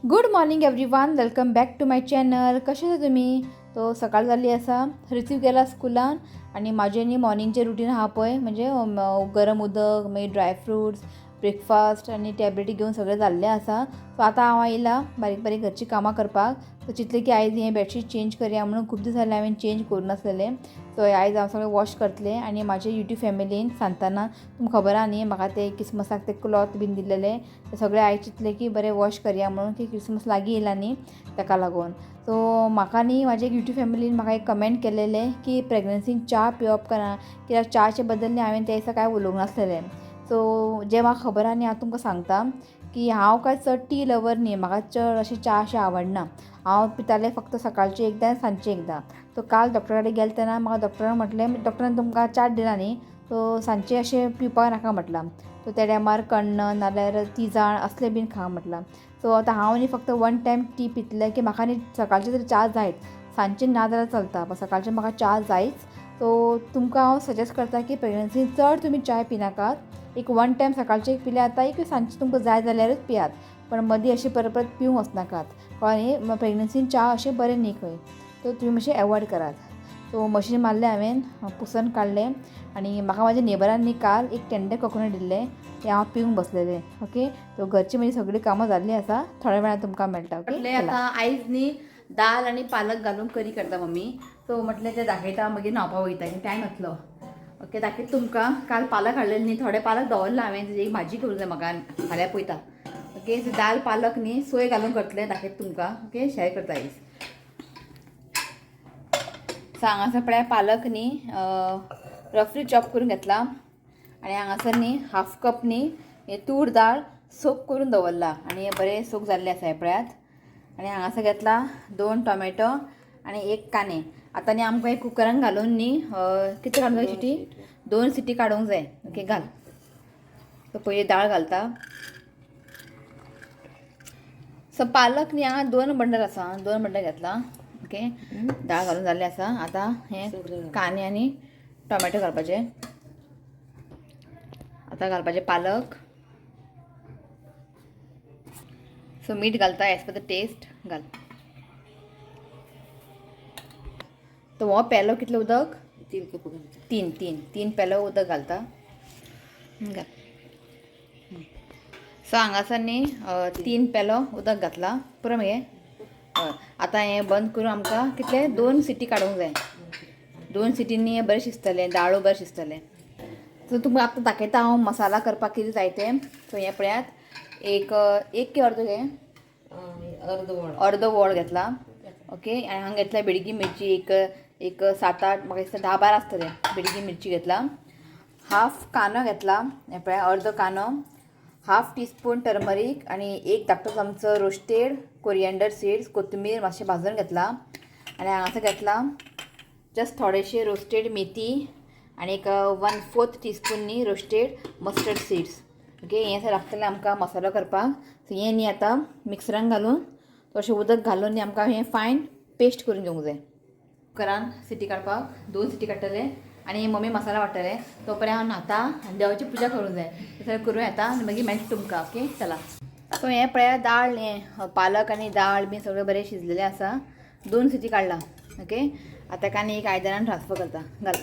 Good morning everyone, welcome back to my channel. कशे आसा तुम्ही? तो सकाळ जाल्ली आसा, रिसीव केला स्कुलान आणि माझे न्ही मॉर्निंगचे रुटीन आहा पळय, म्हणजे गरम उदक, मागीर ड्रायफ्रुट्स, ब्रेकफास्ट आनी टॅबलेटी घेवन सगळें जाल्लें आसा. सो आतां हांव आयलां बारीक बारीक घरची कामां करपाक. सो चिंतलें की आयज हें बेडशीट चेंज करया म्हणून खूब दीस जालें हांवें चेंज करूं नासलेलें. सो आयज हांव सगळें वॉश करतलें. आनी म्हाजे यूट्यूब फॅमिलीन सांगताना तुमकां खबर आहा न्ही, म्हाका ते क्रिसमसाक ते क्लॉथ बीन दिल्लेले ते सगळें आयज चिंतलें की बरें वॉश करया म्हणून, की क्रिसमस लागीं येयला न्ही ताका लागून. सो म्हाका न्ही म्हाजे यूट्यूब फॅमिलीन म्हाका एक कमेंट केलेलें की प्रेग्नन्सीन च्या पिवप करा, कित्याक च्याचे बद्दल न्ही हांवें त्या दिसा कांय उलोवंक नासलेलें. सो जें म्हाका खबर आहा न्ही हांव तुमकां सांगता की हांव काय चड टी लवर न्ही, म्हाका चड अशें च्या अशें आवडना. हांव पितालें फक्त सकाळचें एकदां सांजचें एकदां. सो काल डॉक्टरा कडेन गेले तेन्ना म्हाका डॉक्टरान म्हटलें, डॉक्टरान तुमकां चार्ट दिला न्ही, सो सांजचें अशें पिवपाक नाका म्हटलां. सो त्या टायमार कण्ण नाल्यार तिजाण असलें बीन खा म्हटलां. सो आतां हांव न्ही फक्त वन टायम टी पितलें, की म्हाका न्ही सकाळचें तरी च्या जायच. सांजचें ना जाल्यार चलता, पण सकाळचें म्हाका च्या जायच. सो तुमकां हांव सजेस्ट करता की प्रेग्नन्सीन चड तुमी चाय पिनाकात. एक वन टायम सकाळचें एक पिल्यार जाता, एक सांजचें तुमकां जाय जाल्यारूच पियात, पण मदीं अशें परत परत पिवंक वचनाकात. कळ्ळें न्ही, प्रेग्नन्सीन च्या अशें बरें न्ही खंय, सो तुमी मातशें एवॉयड करात. सो मशीन मारलें हांवें, पुसन काडलें. आनी म्हाका म्हाज्या नेबरान न्ही काल एक टेंडर कोकोनट दिल्लें, तें हांव पिवंक बसलेलें. ओके, सो घरची म्हजी सगळीं कामां जाल्लीं आसा, थोड्या वेळान तुमकां मेळटा. ओके, आतां आयज न्ही दाल आनी पालक घालून करी करता मम्मी. सो म्हटलें तें दाखयता, मागीर न्हांवपाक वयता, टायम जातलो. ओके, दाखयता तुमकां. काल पालक हाडलेले न्ही, थोडे पालक दवरला हांवें, तेजी एक भाजी करूंक जाय म्हाका, फाल्यां पयता. ओके, सो दाल पालक न्ही सोय घालून करतलें, दाखयता तुमकां. ओके, शेअर करता आयज. सो हांगासर पळय पालक न्ही रफली चॉप करून घेतला. आनी हांगासर न्ही हाफ कप न्ही हे तूर दाळ सोक करून दवरला, आनी बरें सोक जाल्लें आसा हे पळयात. आनी हांगासर घेतला 2 टोमॅटो आनी 1 कांदे. आतां न्ही आमकां एक कुकरान घालून न्ही कितले काडूंक जाय सिटी, 2 सिटी काडूंक जाय. ओके, घाल. सो पयलीं दाळ घालता. सो पालक न्ही हांगा 2 बंडल आसा, 2 बंडल घेतला. ओके, दाळ घालून जाल्लें आसा. आतां हे कांदे आनी टोमॅटो घालपाचे. आतां घालपाचे पालक. सो मीठ घालता एज पर द टेस्ट, घाल. तो हो पेलो कितलें उदक, 3 कप घालता. 3 पेलो उदक घालता. घाल. सो हांगासर न्ही 3 पेलो उदक घातला, पुरो मगे. हय, आतां हें बंद करून आमकां कितले 2 सिटी काडूंक जाय. 2 सिटींनी हें बरें शिजतलें, दाळू बरें शिजतलें. सो तुमकां आतां दाखयता हांव मसाला करपाक कितें जाय तें. सो हें पळयात, एक की अर्द घे, अर्द वोळ घेतला. ओके, आनी हांगा घेतला बेडगी मिरची एक 7-8, म्हाका दिसता 10-12 आसतलें बेडगी मिरची घेतला. हाफ कांदो घेतला, हें पळय अर्दो कांदो. हाफ टीस्पून टर्मरीक आनी 1 धाकटो चमचो रोस्टेड कोरिएंडर सीड्स, कोथमीर मातशें भाजून घेतला. आनी हांगासर घेतला जस्ट थोडेशे रोस्टेड मेथी आनी एक 1/4 टीस्पून न्ही रोस्टेड मस्टर्ड सीड्स. ओके, हें सगळें लागतलें आमकां मसालो करपाक. सो हें न्ही आतां मिक्सरान घालून थोडेशें उदक घालून न्ही आमकां हें फायन पेस्ट करून घेवंक जाय. कुकरान सिटी काडपाक 2 सिटी काडटले आनी मम्मी मसाला वाडटले. तो पर्यंत हांव न्हाता आनी देवाची पुजा करूंक जाय. सगळें करूं येता आनी मागीर मेळटा तुमकां. ओके, चला. सो हें पळयात दाळ, हें पालक आनी दाळ बी सगळें बरें शिजलेलें आसा. 2 सिटी काडला. ओके, आतां काय न्ही एक आयदनान ट्रान्सफर करता, घाल.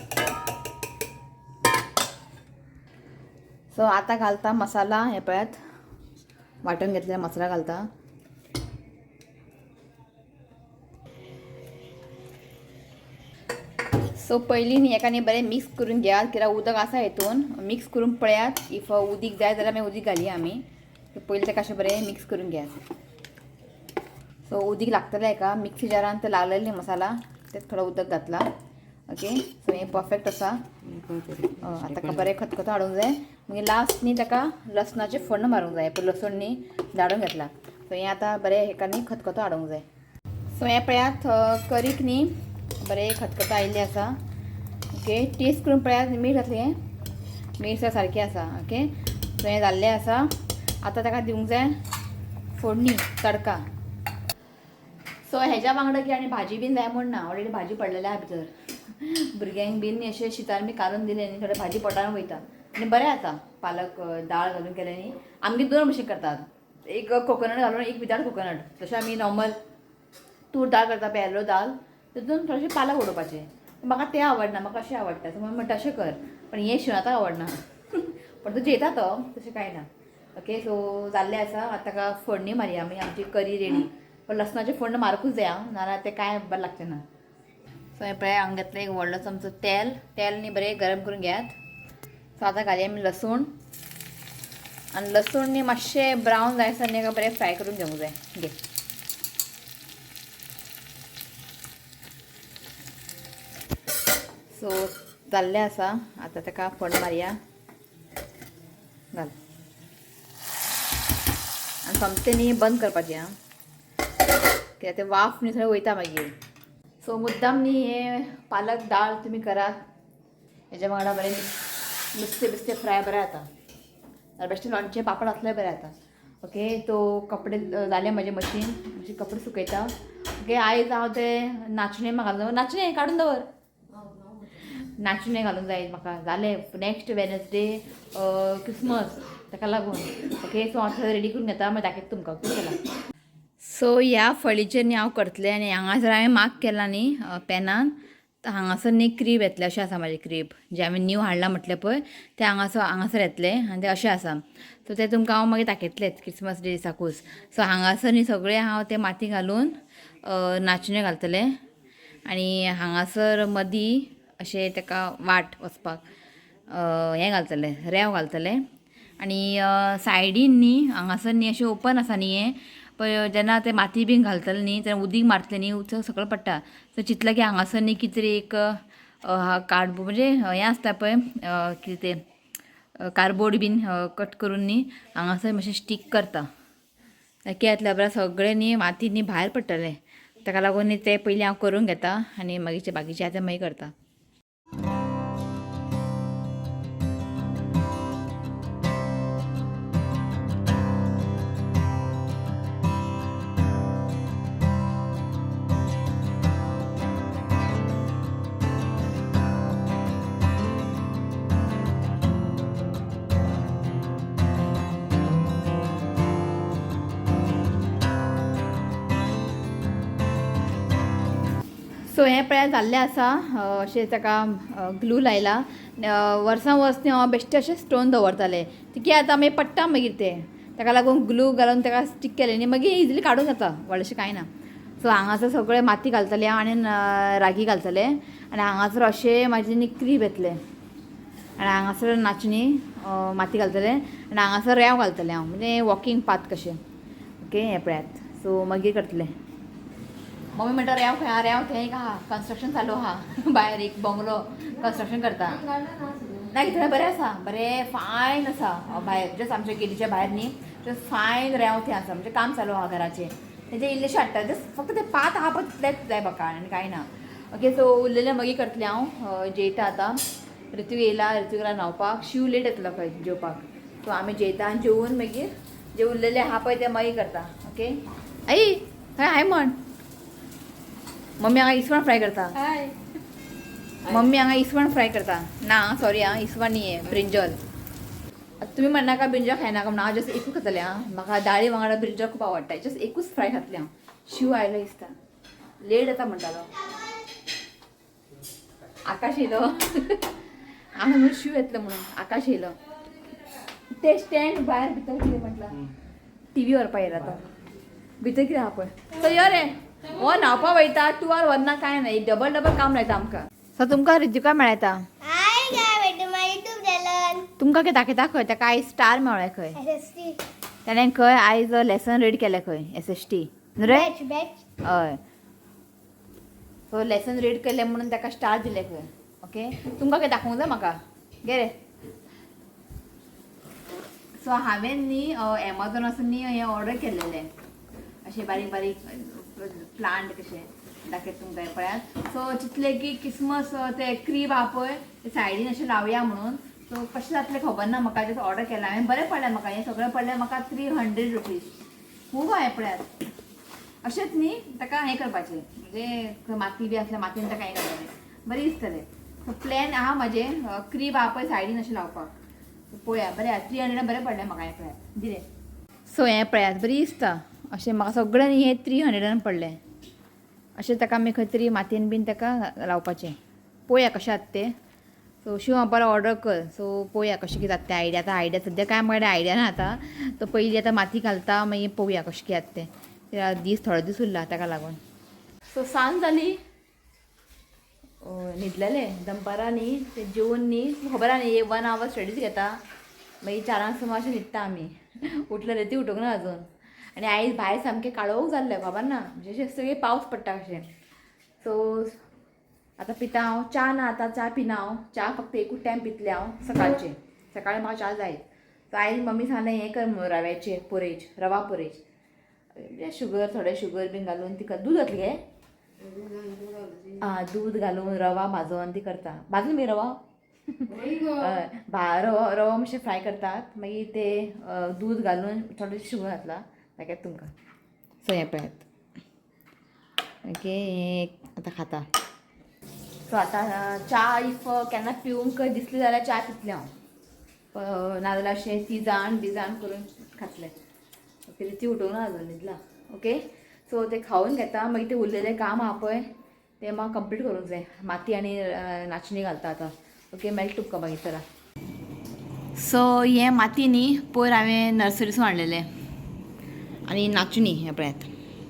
सो आतां घालता मसाला. हें पळयात वांटून घेतलेलो मसाला घालता. सो पयलीं न्ही एका न्ही बरें मिक्स करून घेयात, कित्याक उदक आसा हितून. मिक्स करून पळयात, इफ उदीक जाय जाल्यार मागीर उदीक घालया आमी. सो पयलीं तेका अशें बरें मिक्स करून घेयात. सो उदीक लागतलें हेका. मिक्सी जारान तें लागलेलें न्ही मसाला, तें थोडो उदक घातला. ओके, सो हें परफेक्ट आसा. आतां ताका बरें खतखतो हाडूंक जाय. मागीर लास्ट न्ही ताका लसणाचें फण्ण मारूंक जाय. लसूण न्ही धाडून घेतला. सो हें आतां बरें हेका न्ही खतखतो हाडूंक जाय. सो हें पळयात करीक न्ही बरें खतखतो आयिल्लें आसा. ओके, टेस्ट करून पळयात, मीठ घातलें, मीठ सारकें आसा. ओके, सो हें जाल्लें आसा. आतां ताका दिवंक जाय फोडणी, तडका. सो हेज्या वांगडा की आनी भाजी बीन जाय म्हण ना, ऑलरेडी भाजी पडलेली आहा भितर. भुरग्यांक बीन अशें शितान बी काडून दिलें न्ही, थोडें भाजी पोटान वयता आनी बरें जाता. पालक दाळ घालून केलें न्ही, आमगे 2 भशेन करतात. एक कोकोनट घालून एक विदाउट कोकोनट जशें आमी नॉर्मल तूर दाळ करता पेलो दाळ तितून थोडेशें पालक उडोवपाचें. म्हाका तें आवडना, म्हाका अशें आवडटा सो म्हणून तशें कर. पण हें शिवताक आवडना पण तो जेता तो तशें कांय ना. ओके सो जाल्लें आसा. आतां ताका फोडणी मारया मागीर आमची करी रेडी. पण लसणाचें फोडणें मारूंकूच जाय नाल्यार तें कांय बरें लागचें ना. सो हें पळय हांगा घेतलें एक व्हडलो चमचो तेल. तेल न्ही बरें गरम करून घेयात. सो आतां घालया आमी लसूण आनी लसूण न्ही मातशें ब्रावन जायसर न्ही बरें फ्राय करून घेवंक जाय. घे सो जाल्लें आसा. आतां ताका फोडणें मारया. घाल आनी सोमतें न्ही बंद करपाचें आं कित्याक तें वाफ न्ही थंय वयता मागीर. सो मुद्दाम न्ही हे पालक दाळ तुमी करात. हेज्या वांगडा बरें नुस्तें बिस्तें फ्राय बरें जाता. नाल्यार बेश्टें लोणचें पापड आसलें बरें जाता. ओके तो कपडे जालें म्हाजें मशीन मातशें कपडे सुकयता. ओके आयज हांव तें नाचणें घालून नाचणें काडून दवर. नाचणें घालूंक जाय म्हाका. जालें नॅक्स्ट वेनसडे क्रिसमस ताका लागून. ओके सो हांव थंय रेडी करून घेता मागीर दाखयता तुमकां कितें केलां. सो ह्या फळीचेर न्ही हांव करतलें आनी हांगासर हांवें मार्क केलां न्ही पेनान. हांगासर न्ही क्रीब येतलें अशें आसा म्हाजें क्रीब जें हांवें न्यू हाडलां म्हटलें पळय तें हांगासर येतलें आनी तें अशें आसा. सो तें तुमकां हांव मागीर दाखयतलेंच क्रिसमस डे दिसाकूच. सो हांगासर न्ही सगळें हांव तें माती घालून नाचणें घालतलें आनी हांगासर मदीं अशें ताका वाट वचपाक हें घालतलें रेंव घालतलें आनी सायडीन न्ही हांगासर न्ही अशें ओपन आसा न्ही हें पळय जेन्ना तें माती बीन घालतलें न्ही तेन्ना उदीक मारतलें न्ही उदक सकयल पडटा. सो चिंतलें की हांगासर न्ही कितें तरी एक कार्डबोर्ड म्हणजे हें आसता पळय कितें तें कार्डबोर्ड बीन कट करून न्ही हांगासर मातशें स्टीक करता. कित्याक जाल्यार बरें सगळें न्ही माती न्ही भायर पडटलें. ताका लागून न्ही तें पयलीं हांव करून घेता आनी मागीर बाकीचें आतां मागीर करता. सो हें पळय जाल्लें आसा. अशें ताका ग्लू लायला. वर्सां वर्स न्ही हांव बेश्टें अशें स्टोन दवरतालें ती कित्याक मागीर पडटा मागीर तें ताका लागून ग्लू घालून ताका स्टीक केलें न्ही मागीर इजिली काडूं जाता व्हडलेंशें कांय ना. सो हांगासर सगळें माती घालतलें हांव आनी रागी घालतलें आनी हांगासर अशें म्हाजें न्ही क्रीब येतलें आनी हांगासर नाचणी माती घालतलें आनी हांगासर रेंव घालतलें हांव म्हणजे वॉकिंग पाथ कशें. ओके हें पळयात. सो मागीर करतलें. मम्मी म्हणटा रेंव खंय रेंव थंय एक आहा कन्स्ट्रक्शन चालू आहा भायर एक बंगलो कन्स्ट्रक्शन करता. ना थंय बरें आसा बरें फायन आसा भायर जस्ट आमच्या गेटीच्या भायर न्ही जस्ट फायन रेंव थंय आसा म्हणजे काम चालू आहा घराचें. तेजें इल्लेशें हाडटा जस्ट फक्त तें पात आहा पळय तितलेंच जाय म्हाका आनी कांय ना. ओके सो उरलेलें मागीर करतलें हांव जेयता आतां. ऋतू येयला ऋतू गेला न्हांवपाक. शिव लेट येतलो खंय जेवपाक. सो आमी जेयता आनी जेवून मागीर जें उरलेलें आहा पळय तें मागीर करता. ओके आई थंय हाय म्हण. मम्मी हांगा इसवण फ्राय करता. मम्मी हांगा इसवण फ्राय करता. ना सॉरी आं इसवण न्ही हें ब्रिंजल. तुमी म्हणनाका ब्रिंजल खायनाका म्हणून हांव जस्ट एकूच खातलें आं. म्हाका दाळी वांगडा ब्रिंजल खूब आवडटा. जस्ट एकूच फ्राय खातलें हांव. शिव आयलो दिसता लेट जाता म्हणटालो. आकाश येयलो हांव म्हणून शिव येतलो म्हणून आकाश येयलो. ते स्टँड भायर भितर कितें म्हटलां टीव्ही व्हरपा येयला तो भितर कितें आहा पळय. सो यो रे हो न्हांवपा वयता 2 वर व्हरना कांय ना डबल काम लायता आमकां. सो तुमकां रितिका मेळटा. तुमकां कितें दाखयता खंय ताका आयज स्टार मेळ्ळें खंय ताणें खंय आयज लेसन रीड केलें खंय SST न्हू रे. हय सो लेसन रीड केलें म्हणून ताका स्टार दिलें खंय. ओके तुमकां कितें दाखोवंक जाय म्हाका गे रे. सो हांवें न्ही एमेझॉनासून न्ही हें ऑर्डर केल्लेलें अशें बारीक बारीक प्लांट कशें दाखयता तुमकां पळयात. सो चिंतलें की क्रिसमस तें क्रीब आहा पळय ते सायडीन अशें लावया म्हणून. सो कशें जातलें खबर ना म्हाका जस्ट ऑर्डर केलां हांवें. बरें पडलें म्हाका हें सगळें पडलें म्हाका 300 रुपीज. खूब हांवें पळयात अशेंच न्ही ताका हें करपाचें म्हणजे माती बी आसल्यार मातयेन ताका हें करपाचें बरें दिसतलें. सो प्लॅन आहा म्हाजें क्रीब आहा पळय सायडीन अशें लावपाक. पळोवया बरें 300 बरें पडलें म्हाका हें पळयात दिलें. सो हें पळयात बरी दिसता अशें म्हाका सगळ्यान हें 300 पडलें अशें ताका आमी खंय तरी मातयेन बीन ताका लावपाचें पळोवया कशें जाता तें सो शिव हांव बरो ऑर्डर कर सो पळोवया कशें कितें जाता तें आयडिया आतां आयडिया सद्या काय म्हळ्यार आयडिया ना आतां तो पयलीं आतां माती घालता मागीर पळोवया कशें कितें जाता तें कित्याक दीस थोडे दीस उरला ताका लागून सो सांज जाली न्हिदलेले दनपारां न्ही ते जेवून न्ही खबर आहा न्ही 1 आवर स्टडीज घेता मागीर 4 सुमार अशें न्हिदता आमी उठले रेती उठूंक ना अजून आनी आयज भायर सामकें काळोख जाल्लें खबर ना म्हणजे अशें सगळें पावस पडटा कशें सो आतां पिता हांव च्या ना आतां च्या पिना हांव च्या फक्त एकूच टायम पितलें हांव सकाळचें सकाळीं म्हाका च्या जाय सो आयज मम्मी सांगलें हें कर म्हणून रव्याचें पोरेज रवा पोरेज म्हणजे शुगर थोडें शुगर बीन घालून ती दूद घातली गे दूद घालून रवा भाजून ती करता भाजून बी रवा रवा रवा मातशें फ्राय करतात मागीर ते दूद घालून थोडें शुगर घातला दाखयता तुमकां सो हें पळयात ओके हें आतां खाता सो आतां च्या इफ केन्ना पिवूंक दिसली जाल्यार च्या पितलें हांव नाजाल्यार अशें तिजान बिजान करून खातलें ओके ती उठोवंक ना अजून न्हिदला ओके सो ते खावन घेता मागीर ते उरलेलें काम आहा पळय तें म्हाका कंप्लीट करूंक जाय माती आनी नाचणी घालता आतां ओके मेळटा तुमकां मागीर चला सो हें माती न्ही पयर हांवें नर्सरीसून हाडलेलें आनी नाचणी हें पळयात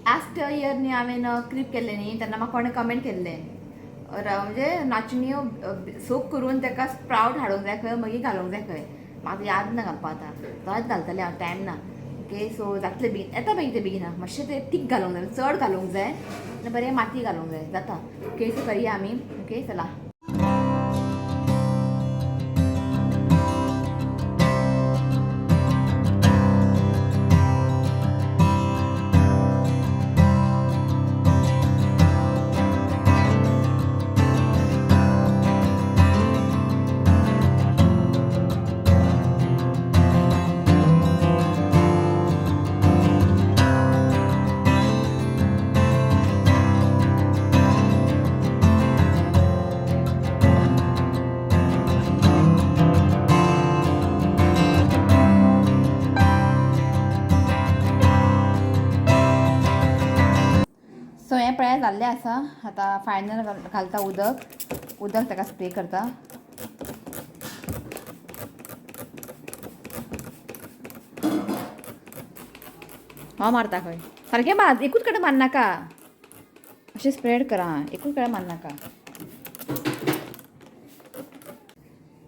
लास्ट इयर न्ही हांवें क्लिप केल्लें न्ही तेन्ना म्हाका कोणें कमेंट केल्लें म्हणजे नाचण्यो सोक करून ताका स्प्रावट हाडूंक जाय खंय मागीर घालूंक जाय खंय म्हाका याद ना घालपा आतां तोच घालतलें हांव टायम ना ओके सो जातलें बेगीन येता मागीर तें बेगीन मातशें तें तीक घालूंक जाय चड घालूंक जाय आनी बरें माती घालूंक जाय जाता ओके सो करया आमी ओके चला सो हें पळय जाल्लें आसा आतां फायनल घालता उदक ताका स्प्रे करता हांव मारता खंय सारकें मार एकूच कडेन मारनाका अशें स्प्रेड करा एकूच कडेन मारनाका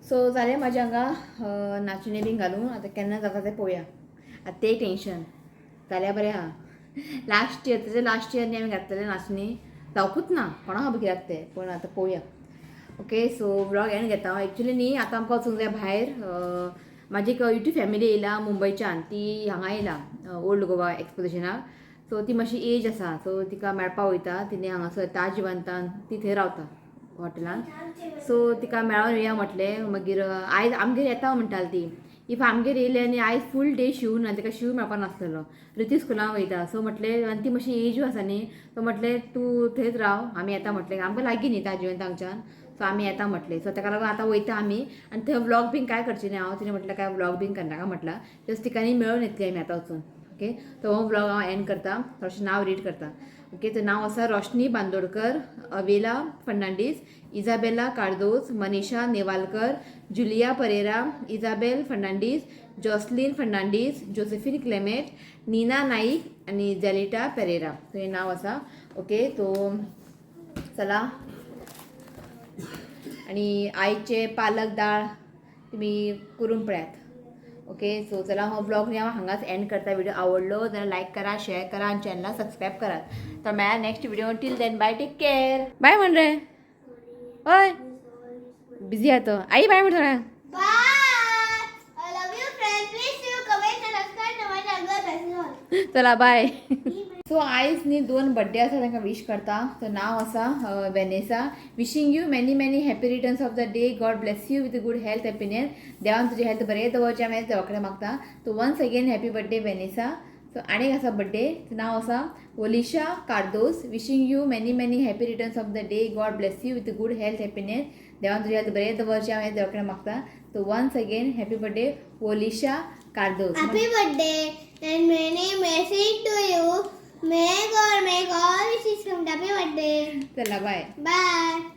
सो जालें म्हाज्या हांगा नाचणी बीन घालून आतां केन्ना जाता तें पळोवया आतां तें टेंशन जाल्यार बरें आहा लास्ट इयर न्ही हांवें घातलेलें नाचणी जावकूच ना कोणा खबर कित्याक तें पूण आतां पळोवया ओके सो व्लॉग एंड घेता हांव एक्चुली न्ही आतां आमकां वचूंक जाय भायर म्हाजी एक युट्यूब फॅमिली येयला मुंबयच्यान ती हांगा येयला ओल्ड गोवा एक्सपोजिशनाक सो ती मातशी एज आसा सो तिका मेळपाक वयता तिणें हांगासर ताज जिवंतान ती थंय रावता हॉटेलान सो तिका मेळोन येवया म्हटलें मागीर आयज आमगेर येता म्हणटाली ती इफ आमगेर येयलें आनी आयज फूल डे शिव ना ताका शिव मेळपा नासलेलो रिती स्कुलान वयता सो म्हटलें आनी ती मातशी एजू आसा न्ही सो म्हटलें तूं थंयच राव आमी येता म्हटलें आमकां लागीं न्ही ताज जिवंत हांगच्यान सो आमी येता म्हटलें सो ताका लागून आतां वयता आमी आनी थंय व्लॉग बीन काय करची न्ही हांव तिणें म्हटलें काय व्लॉग बीन करनाका म्हटलां जस्ट तिकांनी मेळून येतली आमी आतां वचून ओके तो हो व्लॉग हांव एंड करता थोडेशें नांव रीड करता ओके तें नांव आसा रोशनी बांदोडकर अवेला फर्नांडीस इजाबेला कार्दोज मनीषा नेवालकर जुलिया परेरा इजाबेल फर्नांडीस जॉसलीन फर्नांडीस जोसेफीन क्लेमेट नीना नाईक आनी जेलिटा पेरेरा सो हें नांव आसा ओके तो चला आनी आयचे पालक दाळ तुमी करून पळयात ओके सो चला हो ब्लॉग हांव हांगाच एंड करता व्हिडिओ आवडलो जाल्यार लायक करा शेअर करा आनी चॅनलाक सबस्क्रायब करात तर मेळ्या next video till then bye take care bye म्हण रे हय बिझी आहा तो आई बाय म्हण थोड्या चला बाय सो आयज न्ही 2 बर्थडे आसा तांकां विश करता तो नांव आसा Vanessa wishing you many many happy returns of the day God bless you with good health happiness देवान तुजें हेल्थ बरें दवरचें हांवें देवा कडेन मागता तो once again happy birthday Vanessa so आनीक आसा बर्थडे नांव आसा Olisha Cardoz wishing you many many happy returns of the day God bless you with good health happiness देवान तुझ्या बरें दवरचें हांव देवा कडेन मागता. So once again happy birthday Olisha Cardoz. Happy birthday and many blessings to you. May God make all wishes come. Happy birthday. चला bye. Bye.